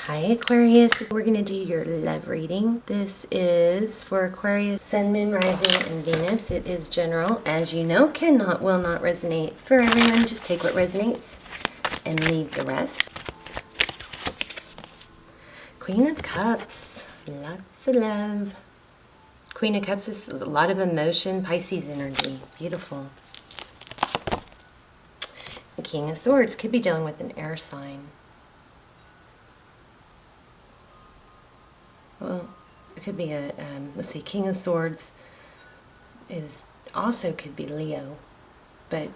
Hi Aquarius, we're going to do your love reading. This is for Aquarius, Sun, Moon, Rising, and Venus. It is general. As you know, will not resonate for everyone. Just take what resonates and leave the rest. Queen of Cups, lots of love. Queen of Cups is a lot of emotion, Pisces energy. Beautiful. King of Swords could be dealing with an air sign. Well, it could be a, let's see, King of Swords is also could be Leo, but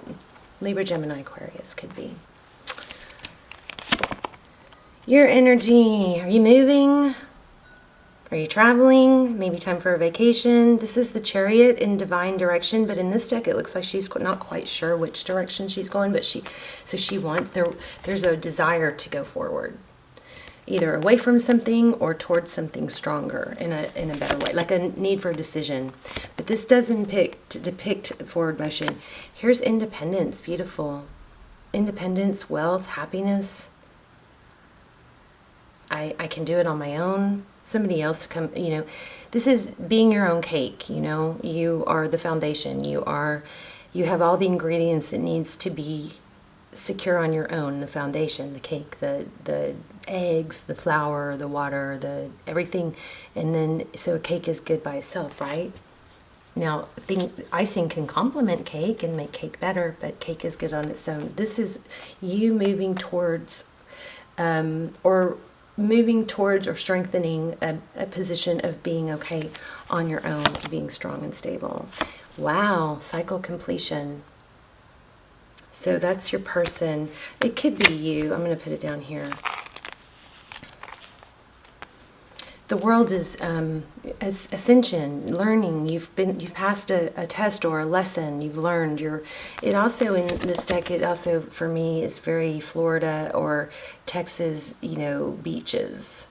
Libra, Gemini, Aquarius could be. Your energy, are you moving? Are you traveling? Maybe time for a vacation. This is the Chariot in divine direction, but in this deck it looks like she's not quite sure which direction she's going, but she wants, there's a desire to go forward. Either away from something or towards something stronger in a better way, like a need for a decision. But this doesn't depict forward motion. Here's independence, beautiful. Independence, wealth, happiness. I can do it on my own. Somebody else come, this is being your own cake, You are the foundation. You have all the ingredients it needs to be secure on your own, the foundation, the cake, the eggs, the flour, the water, the everything. And then, so a cake is good by itself, right? Now, icing can complement cake and make cake better, but cake is good on its own. This is you moving towards, or strengthening a position of being okay on your own, being strong and stable. Wow, cycle completion. So that's your person. It could be you. I'm going to put it down here. The world is ascension, learning. You've passed a test or a lesson. You've learned. It also in this deck. It also for me is very Florida or Texas. Beaches.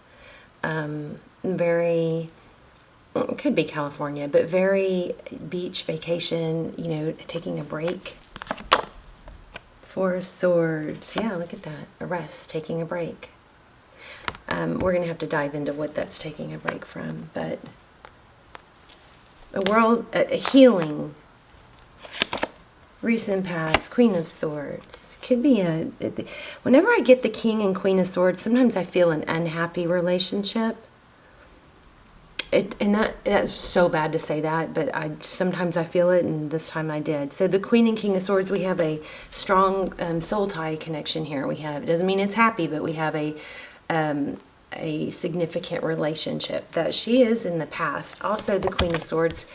Very. It could be California, but very beach vacation. Taking a break. Four of Swords. Yeah, look at that. A rest, taking a break. We're going to have to dive into what that's taking a break from. But a healing. Recent past, Queen of Swords. Could be whenever I get the King and Queen of Swords, sometimes I feel an unhappy relationship. That's so bad to say that, but sometimes I feel it, and this time I did. So the Queen and King of Swords, we have a strong soul tie connection here. It doesn't mean it's happy, but we have a significant relationship that she is in the past. Also, the Queen of Swords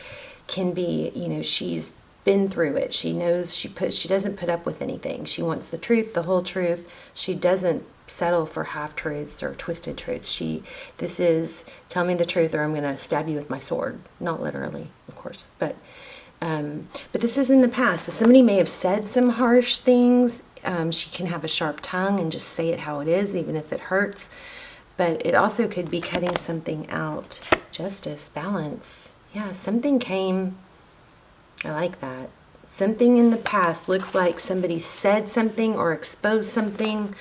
can be, she's been through it. She knows she doesn't put up with anything. She wants the truth, the whole truth. She doesn't settle for half-truths or twisted truths. This is, tell me the truth or I'm going to stab you with my sword. Not literally, of course, but this is in the past. So somebody may have said some harsh things. She can have a sharp tongue and just say it how it is, even if it hurts. But it also could be cutting something out. Justice, balance. Yeah, something came. I like that. Something in the past looks like somebody said something or exposed something,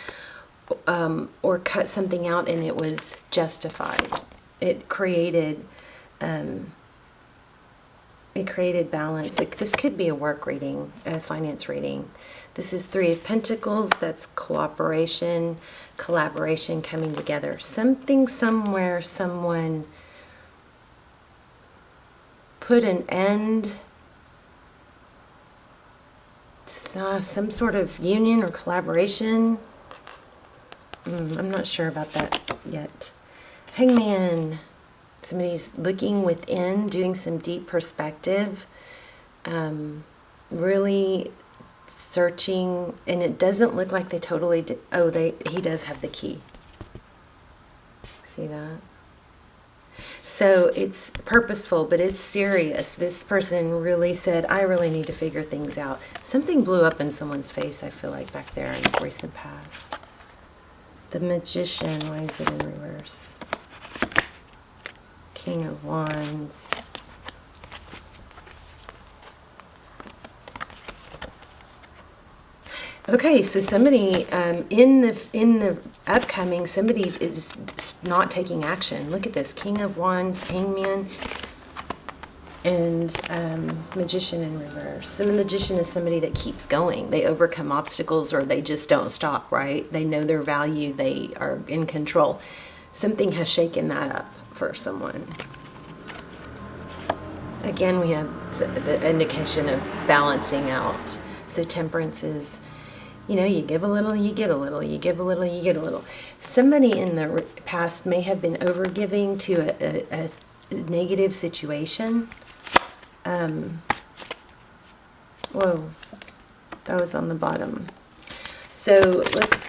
or cut something out, and it was justified. It created balance. This could be a work reading, a finance reading. This is Three of Pentacles. That's cooperation, collaboration, coming together. Something, somewhere, someone put an end. Some sort of union or collaboration. I'm not sure about that yet. Hangman. Somebody's looking within, doing some deep perspective, really searching, and it doesn't look like they totally did. Oh, he does have the key. See that? So it's purposeful, but it's serious. This person really said, I really need to figure things out. Something blew up in someone's face, I feel like, back there in the recent past. The Magician, why is it in reverse? King of Wands. Okay, so somebody in the upcoming, somebody is not taking action. Look at this: King of Wands, Hangman, and Magician in reverse. So the Magician is somebody that keeps going. They overcome obstacles, or they just don't stop. Right? They know their value. They are in control. Something has shaken that up for someone. Again, we have the indication of balancing out. So Temperance is, you know, you give a little, you get a little, you give a little, you get a little. Somebody in the past may have been overgiving to a negative situation. Whoa, that was on the bottom. So let's,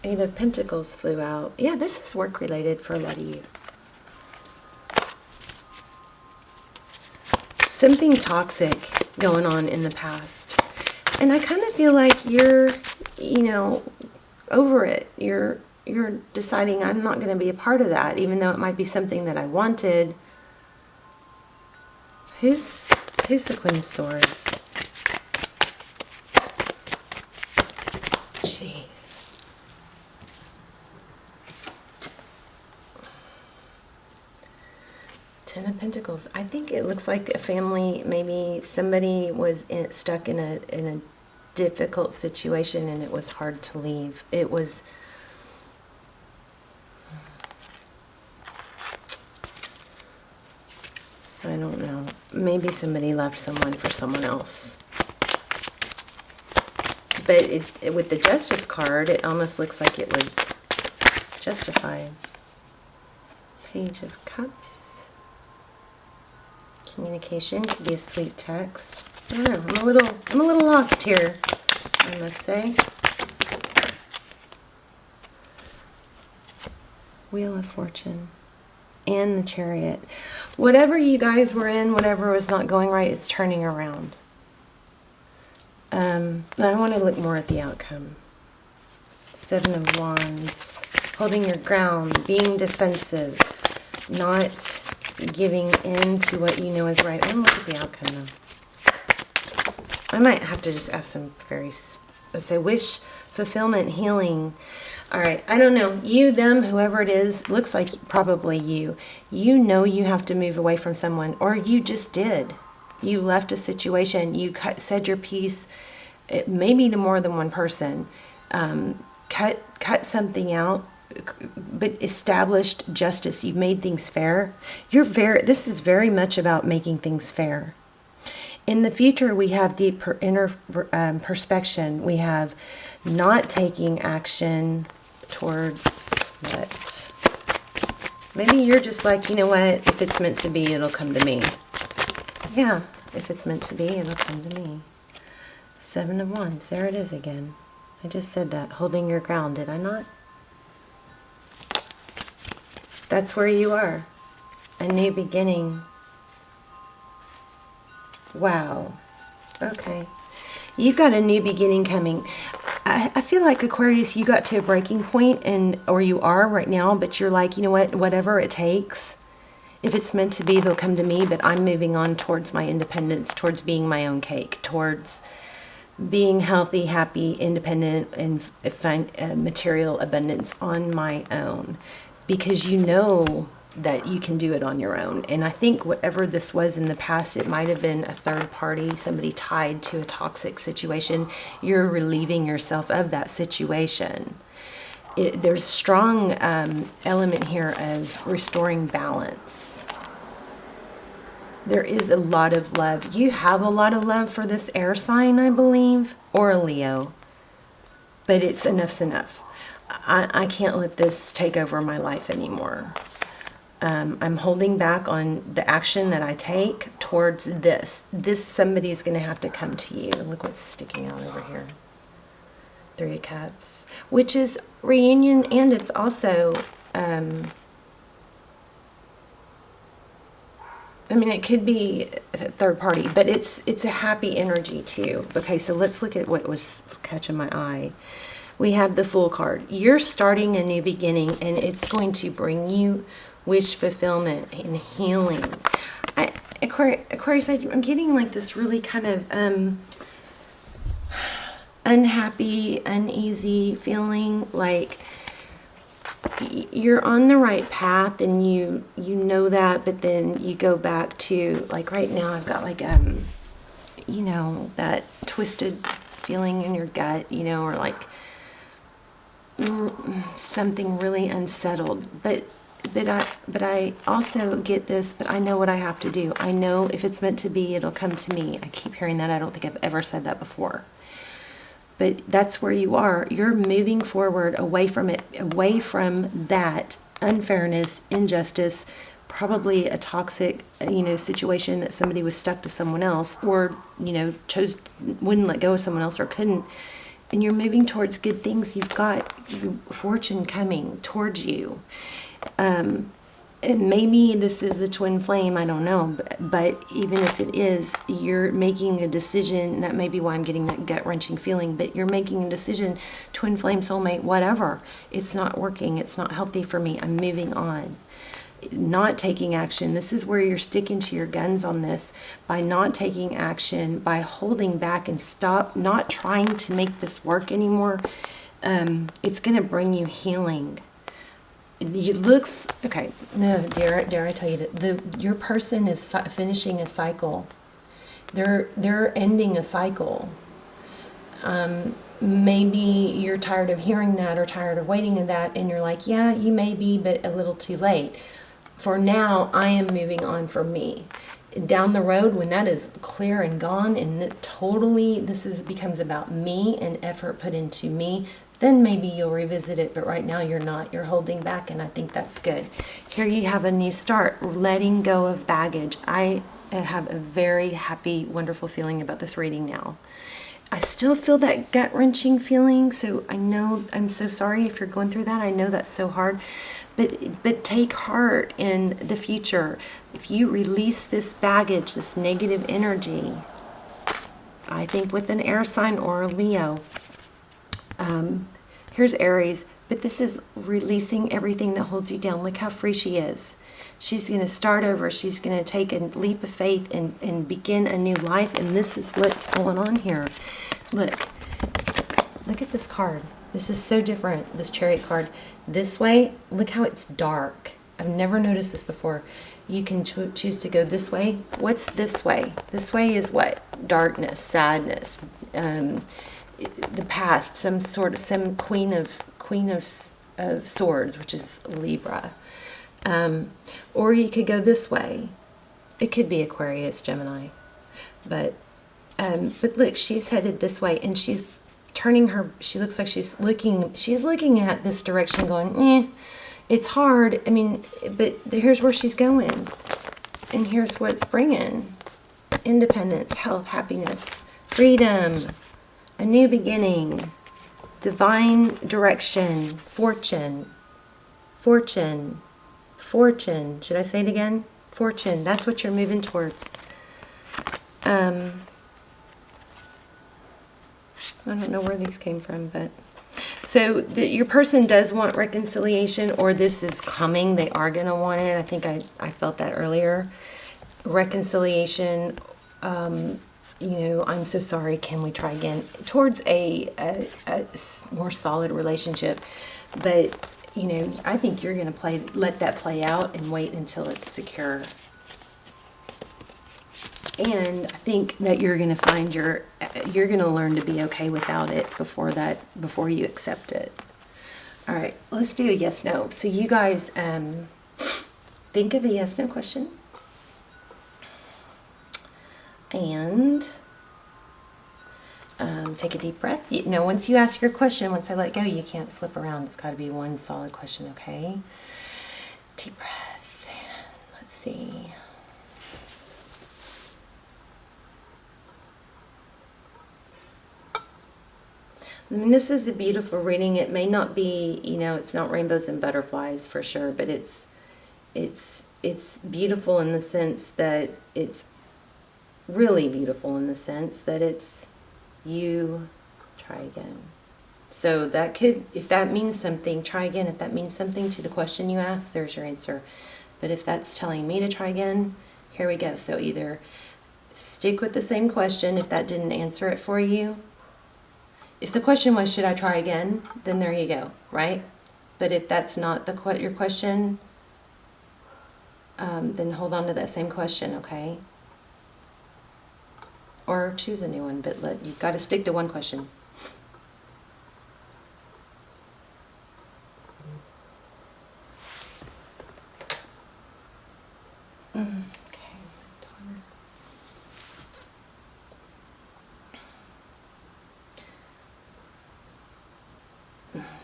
Eight of Pentacles flew out. Yeah, this is work related for a lot of you. Something toxic going on in the past. And I kind of feel like you're, you know, over it. You're deciding I'm not going to be a part of that, even though it might be something that I wanted. Who's the Queen of Swords? Jeez. Ten of Pentacles. I think it looks like a family, maybe somebody was stuck in a difficult situation and it was hard to leave. It was, I don't know, maybe somebody left someone for someone else. But with the Justice card, it almost looks like it was justified. Page of Cups. Communication could be a sweet text. I don't know. I'm a little lost here, I must say. Wheel of Fortune and the Chariot. Whatever you guys were in, whatever was not going right, it's turning around. I want to look more at the outcome. Seven of Wands. Holding your ground, being defensive, not giving in to what you know is right. Let me look at the outcome though. I might have to just ask some let's say wish, fulfillment, healing. All right, I don't know. You, them, whoever it is, looks like probably you. You know you have to move away from someone, or you just did. You left a situation, you said your piece, maybe to more than one person. Cut something out, but established justice. You've made things fair. This is very much about making things fair. In the future, we have deep inner perspection. We have not taking action towards what? Maybe you're just like, you know what? If it's meant to be, it'll come to me. Yeah, if it's meant to be, it'll come to me. Seven of Wands. There it is again. I just said that. Holding your ground, did I not? That's where you are. A new beginning. Wow. Okay. You've got a new beginning coming. I feel like, Aquarius, you got to a breaking point, or you are right now, but you're like, you know what, whatever it takes. If it's meant to be, they'll come to me, but I'm moving on towards my independence, towards being my own cake, towards being healthy, happy, independent, and find material abundance on my own. Because you know that you can do it on your own. And I think whatever this was in the past, it might have been a third party, somebody tied to a toxic situation. You're relieving yourself of that situation. There's strong element here of restoring balance. There is a lot of love. You have a lot of love for this air sign, I believe, or a Leo. But enough's enough. I can't let this take over my life anymore. I'm holding back on the action that I take towards this. Somebody's going to have to come to you. Look what's sticking out over here. Three of Cups, which is reunion, and it's also, I mean, it could be a third party, but it's a happy energy too. Okay, so let's look at what was catching my eye. We have the Fool card. You're starting a new beginning, and it's going to bring you wish fulfillment and healing. Aquarius, I'm getting like this really kind of unhappy, uneasy feeling, like you're on the right path and you know that, but then you go back to, like right now I've got like you know, that twisted feeling in your gut, you know, or like something really unsettled. But I also get this, but I know what I have to do. I know if it's meant to be, it'll come to me. I keep hearing that. I don't think I've ever said that before. But that's where you are. You're moving forward away from it, away from that unfairness, injustice, probably a toxic, you know, situation that somebody was stuck to someone else, or, you know, wouldn't let go of someone else or couldn't. And you're moving towards good things. You've got fortune coming towards you. And maybe this is a twin flame, I don't know, but even if it is, you're making a decision. That may be why I'm getting that gut-wrenching feeling, but you're making a decision, twin flame, soulmate, whatever. It's not working. It's not healthy for me. I'm moving on. Not taking action. This is where you're sticking to your guns on this. By not taking action, by holding back and stop, not trying to make this work anymore, it's going to bring you healing. It looks okay. No, dare I tell you that your person is finishing a cycle. They're ending a cycle. Maybe you're tired of hearing that or tired of waiting in that, and you're like, yeah, you may be, but a little too late. For now, I am moving on for me. Down the road, when that is clear and gone, and becomes about me and effort put into me, then maybe you'll revisit it, but right now you're not. You're holding back, and I think that's good. Here you have a new start, letting go of baggage. I have a very happy, wonderful feeling about this reading now. I still feel that gut-wrenching feeling, so I know, I'm so sorry if you're going through that. I know that's so hard, but take heart in the future. If you release this baggage, this negative energy, I think with an air sign or a Leo, here's Aries, but this is releasing everything that holds you down. Look how free she is. She's going to start over. She's going to take a leap of faith and begin a new life. And this is what's going on here. Look at this card. This is so different, this Chariot card. This way, look how it's dark. I've never noticed this before. You can choose to go this way. What's this way? This way is what? Darkness, sadness, the past, some queen of swords, which is Libra. Or you could go this way. It could be Aquarius, Gemini. But look, she's headed this way, and she's turning she looks like she's looking at this direction going, it's hard. I mean, but here's where she's going. And here's what it's bringing. Independence, health, happiness, freedom, a new beginning, divine direction, fortune. Should I say it again? Fortune. That's what you're moving towards. I don't know where these came from, but so your person does want reconciliation, or this is coming. They are going to want it. I think I felt that earlier. Reconciliation. You know, I'm so sorry. Can we try again? Towards a more solid relationship, but you know, I think you're going to let that play out and wait until it's secure. And I think that you're going to find you're going to learn to be okay without it before you accept it. All right, let's do a yes, no. So you guys think of a yes, no question. And take a deep breath. Once you ask your question, once I let go, you can't flip around. It's got to be one solid question, okay? Deep breath. Let's see. I mean, this is a beautiful reading. It may not be, it's not rainbows and butterflies for sure, but it's beautiful in the sense that it's really beautiful in the sense that it's you. Try again. So that could, if that means something, try again. If that means something to the question you asked, there's your answer. But if that's telling me to try again, here we go. So either stick with the same question if that didn't answer it for you. if the question was, should I try again? Then there you go, right? But if that's not your question, then hold on to that same question, okay? Or choose a new one, but you've got to stick to one question.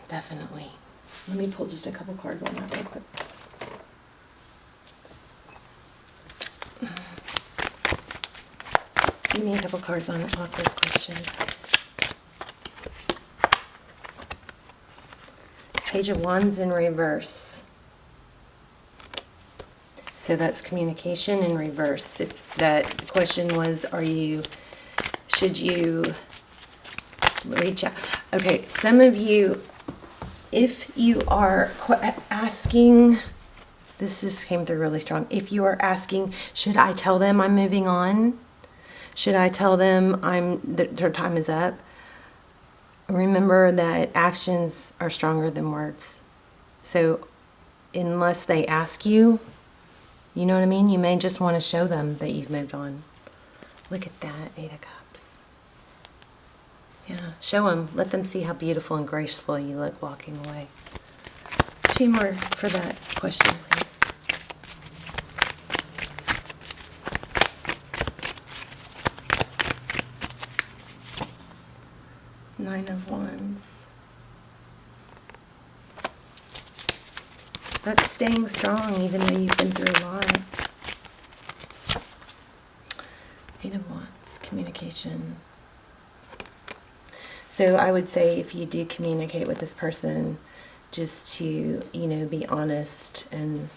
Definitely. Let me pull just a couple cards on that real quick. Give me a couple cards on this question, please. Page of Wands in reverse. So that's communication in reverse. If that question was, should you reach out? Okay, some of you, if you are asking, this just came through really strong. If you are asking, should I tell them I'm moving on? Should I tell them their time is up? Remember that actions are stronger than words. So unless they ask you, you know what I mean? You may just want to show them that you've moved on. Look at that, 8 of Cups. Yeah, show them. Let them see how beautiful and graceful you look walking away. 2 more for that question, please. Nine of Wands. That's staying strong even though you've been through a lot. 8 of Wands, communication. So I would say if you do communicate with this person, just to, be honest and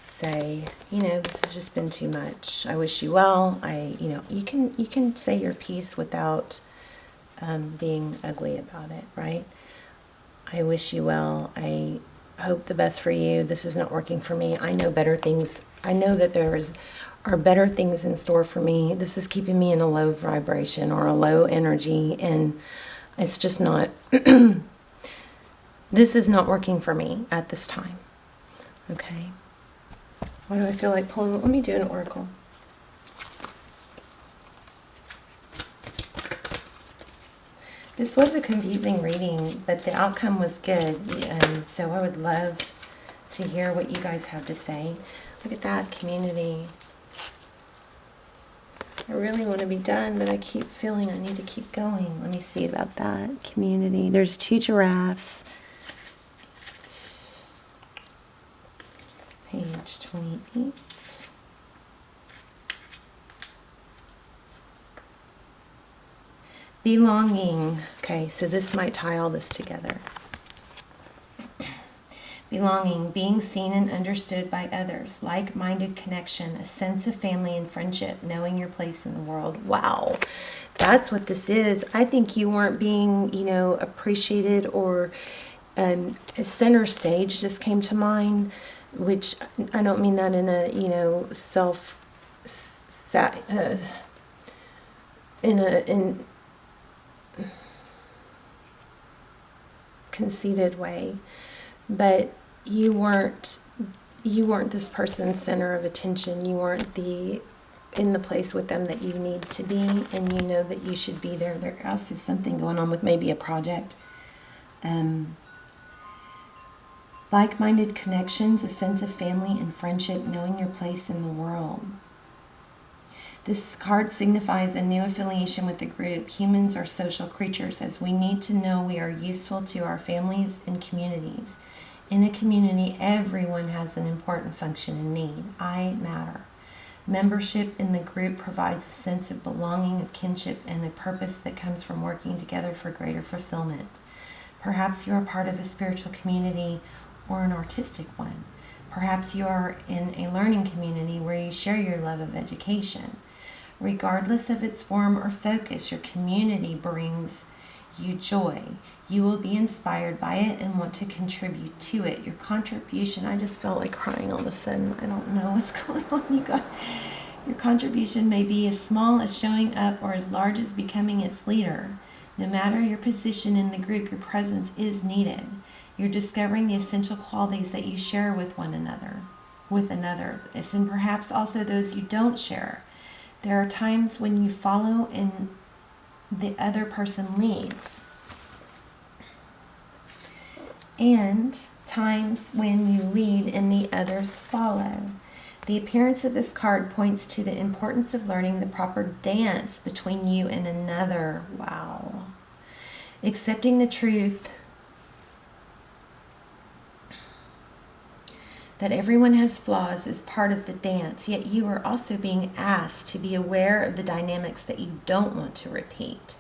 say, this has just been too much. I wish you well. You can say your piece without being ugly about it, right? I wish you well. I hope the best for you. This is not working for me. I know better things. I know that are better things in store for me. This is keeping me in a low vibration or a low energy, and it's just not, this is not working for me at this time. Okay. Why do I feel like pulling? Let me do an oracle. This was a confusing reading, but the outcome was good. So I would love to hear what you guys have to say. Look at that, community. I really want to be done, but I keep feeling I need to keep going. Let me see about that. Community. There's 2 giraffes. Page 28. Belonging. Okay, so this might tie all this together. Belonging, being seen and understood by others, like-minded connection, a sense of family and friendship, knowing your place in the world. Wow, that's what this is. I think you weren't being, appreciated, or center stage just came to mind, which I don't mean that in a, in conceited way, but you weren't this person's center of attention. You weren't in the place with them that you need to be, and you know that you should be there. There's also something going on with maybe a project. Like-minded connections, a sense of family and friendship, knowing your place in the world. This card signifies a new affiliation with the group. Humans are social creatures, as we need to know we are useful to our families and communities. In a community, everyone has an important function and need. I matter. Membership in the group provides a sense of belonging, of kinship, and a purpose that comes from working together for greater fulfillment. Perhaps you are part of a spiritual community or an artistic one. Perhaps you are in a learning community where you share your love of education. Regardless of its form or focus, your community brings you joy. You will be inspired by it and want to contribute to it. Your contribution, I just felt like crying all of a sudden. I don't know what's going on, you guys. Your contribution may be as small as showing up or as large as becoming its leader. No matter your position in the group, your presence is needed. You're discovering the essential qualities that you share with one another, and perhaps also those you don't share. There are times when you follow and the other person leads, and times when you lead and the others follow. The appearance of this card points to the importance of learning the proper dance between you and another. Wow. Accepting the truth that everyone has flaws is part of the dance, yet you are also being asked to be aware of the dynamics that you don't want to repeat.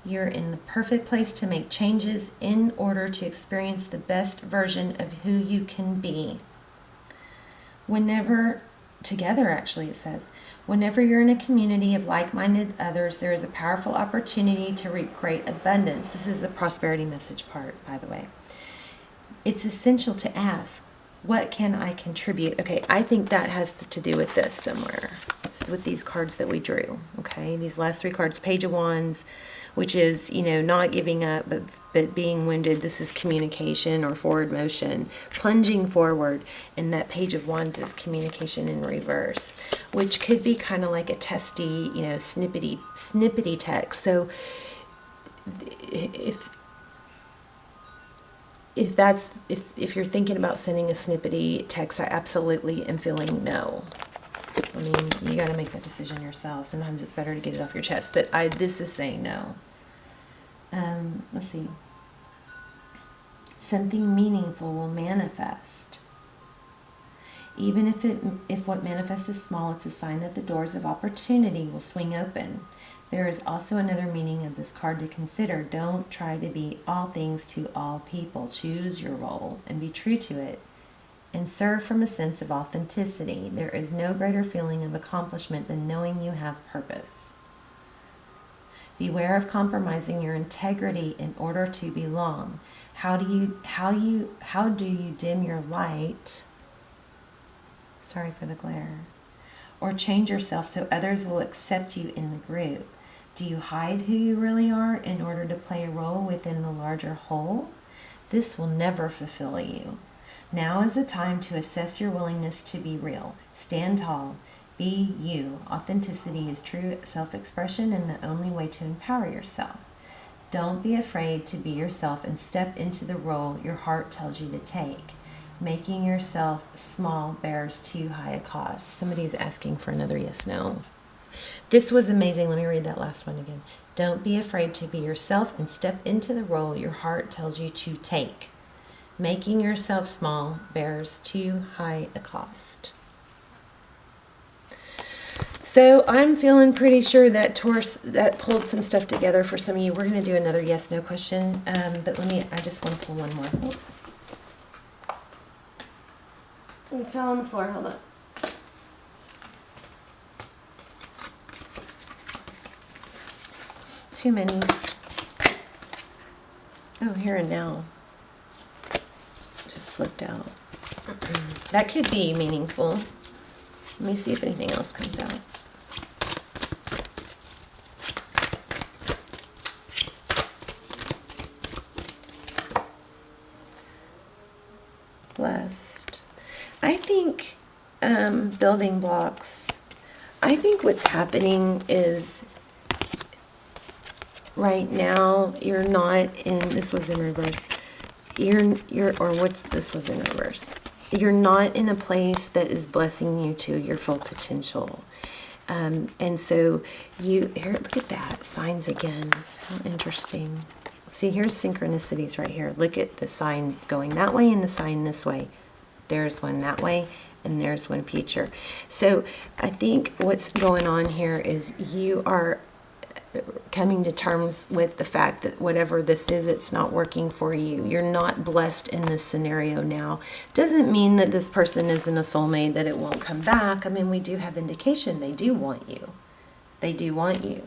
You're in the perfect place to make changes in order to experience the best version of who you can be. It says, whenever you're in a community of like-minded others, there is a powerful opportunity to reap great abundance. This is the prosperity message part, by the way. It's essential to ask, what can I contribute? Okay, I think that has to do with this somewhere. It's with these cards that we drew, okay? These last three cards, Page of Wands, which is, not giving up, but being wounded. This is communication or forward motion, plunging forward. And that Page of Wands is communication in reverse, which could be kind of like a testy, snippety text. So if you're thinking about sending a snippety text, I absolutely am feeling no. I mean, you got to make that decision yourself. Sometimes it's better to get it off your chest, but this is saying no. Let's see. Something meaningful will manifest. Even if what manifests is small, it's a sign that the doors of opportunity will swing open. There is also another meaning of this card to consider. Don't try to be all things to all people. Choose your role and be true to it, and serve from a sense of authenticity. There is no greater feeling of accomplishment than knowing you have purpose. Beware of compromising your integrity in order to belong. How do you dim your light? Sorry for the glare. Or change yourself so others will accept you in the group? Do you hide who you really are in order to play a role within the larger whole? This will never fulfill you. Now is the time to assess your willingness to be real. Stand tall. Be you. Authenticity is true self-expression and the only way to empower yourself. Don't be afraid to be yourself and step into the role your heart tells you to take. Making yourself small bears too high a cost. Somebody's asking for another yes, no. This was amazing. Let me read that last one again. Don't be afraid to be yourself and step into the role your heart tells you to take. Making yourself small bears too high a cost. So I'm feeling pretty sure that that pulled some stuff together for some of you. We're going to do another yes, no question. But I just want to pull one more. Oh. It fell on the floor. Hold on. Too many. Oh, here and now. Just flipped out. That could be meaningful. Let me see if anything else comes out. Blessed. I think building blocks. I think what's happening is right now you're not in. This was in reverse. This was in reverse. You're not in a place that is blessing you to your full potential. And so look at that, signs again. How interesting. See, here's synchronicities right here. Look at the sign going that way and the sign this way. There's one that way and there's one future. So I think what's going on here is you are coming to terms with the fact that whatever this is, it's not working for you. You're not blessed in this scenario now. Doesn't mean that this person isn't a soulmate, that it won't come back. I mean, we do have indication they do want you. They do want you.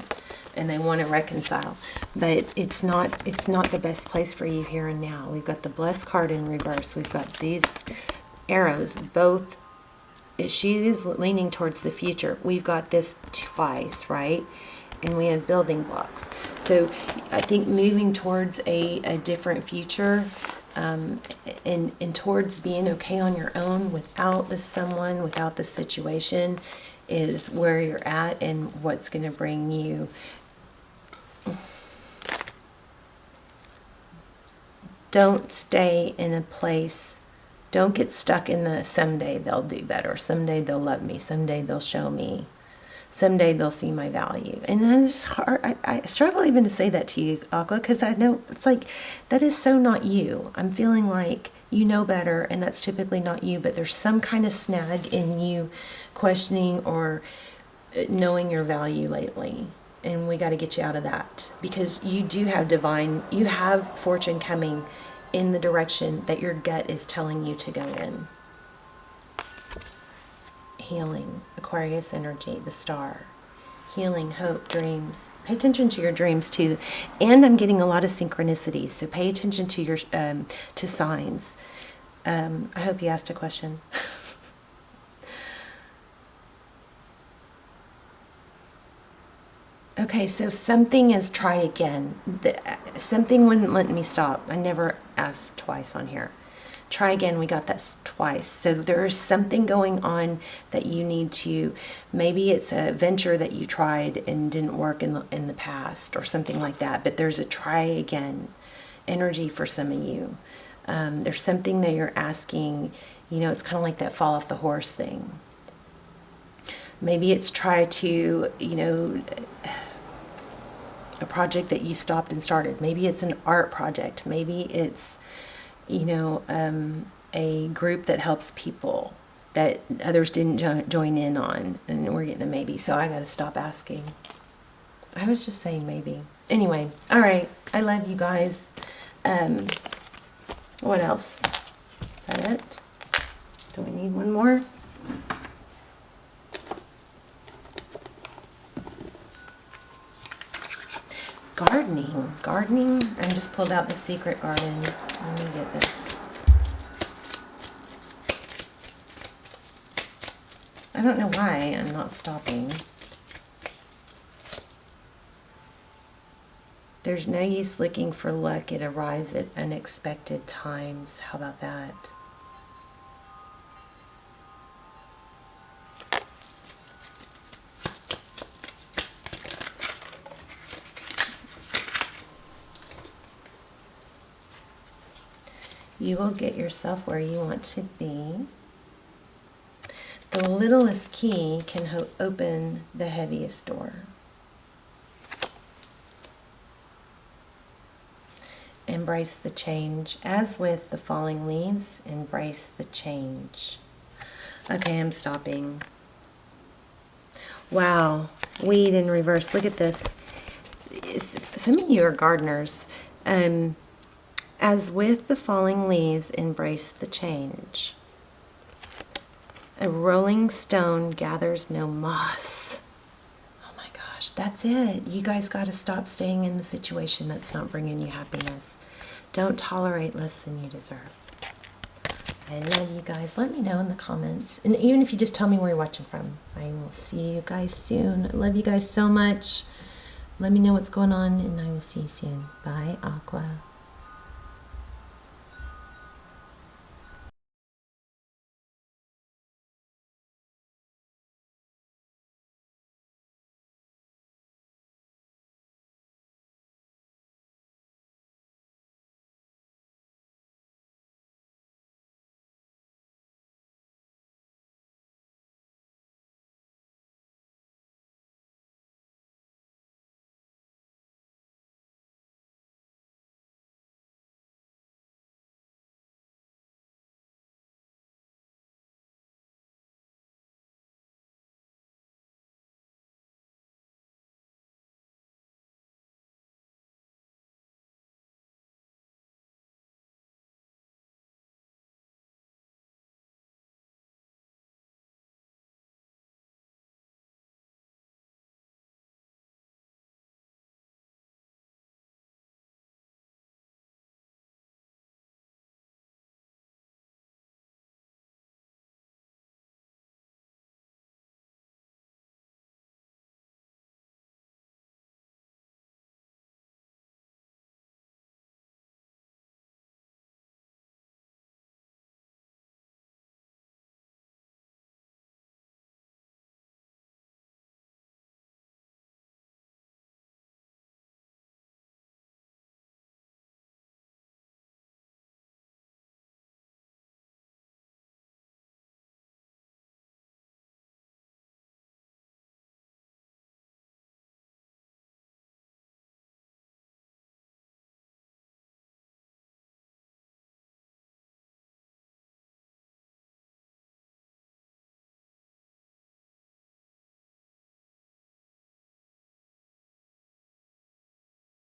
And they want to reconcile. But it's not the best place for you here and now. We've got the blessed card in reverse. We've got these arrows, both. She is leaning towards the future. We've got this twice, right? and we have building blocks. So I think moving towards a different future, and towards being okay on your own without this someone, without this situation, is where you're at and what's going to bring you. Don't stay in a place. Don't get stuck in the someday they'll do better, someday they'll love me, someday they'll show me, someday they'll see my value. And that is hard. I struggle even to say that to you, Aqua, because I know it's like, that is so not you. I'm feeling like you know better, and that's typically not you, but there's some kind of snag in you questioning or knowing your value lately. And we got to get you out of that, because you do have you have fortune coming in the direction that your gut is telling you to go in. Healing, Aquarius energy, the star. Healing, hope, dreams. Pay attention to your dreams too. And I'm getting a lot of synchronicities, so pay attention to your to signs. I hope you asked a question. Okay, so something is try again. Something wouldn't let me stop. I never asked twice on here. Try again, we got that twice. So there is something going on that you need to, maybe it's a venture that you tried and didn't work in the past or something like that, but there's a try again energy for some of you. There's something that you're asking, it's kind of like that fall off the horse thing. Maybe it's try to, a project that you stopped and started. Maybe it's an art project. Maybe it's, a group that helps people that others didn't join in on, and we're getting a maybe. So I got to stop asking. I was just saying maybe. Anyway, all right. I love you guys. What else? Is that it? Do we need one more? Gardening. I just pulled out the secret garden. Let me get this. I don't know why I'm not stopping. There's no use looking for luck. It arrives at unexpected times. How about that? You will get yourself where you want to be. The littlest key can open the heaviest door. Embrace the change. As with the falling leaves, embrace the change. Okay, I'm stopping. Wow, weed in reverse. Look at this. Some of you are gardeners. As with the falling leaves, embrace the change. A rolling stone gathers no moss. Oh my gosh, that's it. You guys got to stop staying in the situation that's not bringing you happiness. Don't tolerate less than you deserve. I love you guys. Let me know in the comments. And even if you just tell me where you're watching from. I will see you guys soon. I love you guys so much. Let me know what's going on, and I will see you soon. Bye, Aqua.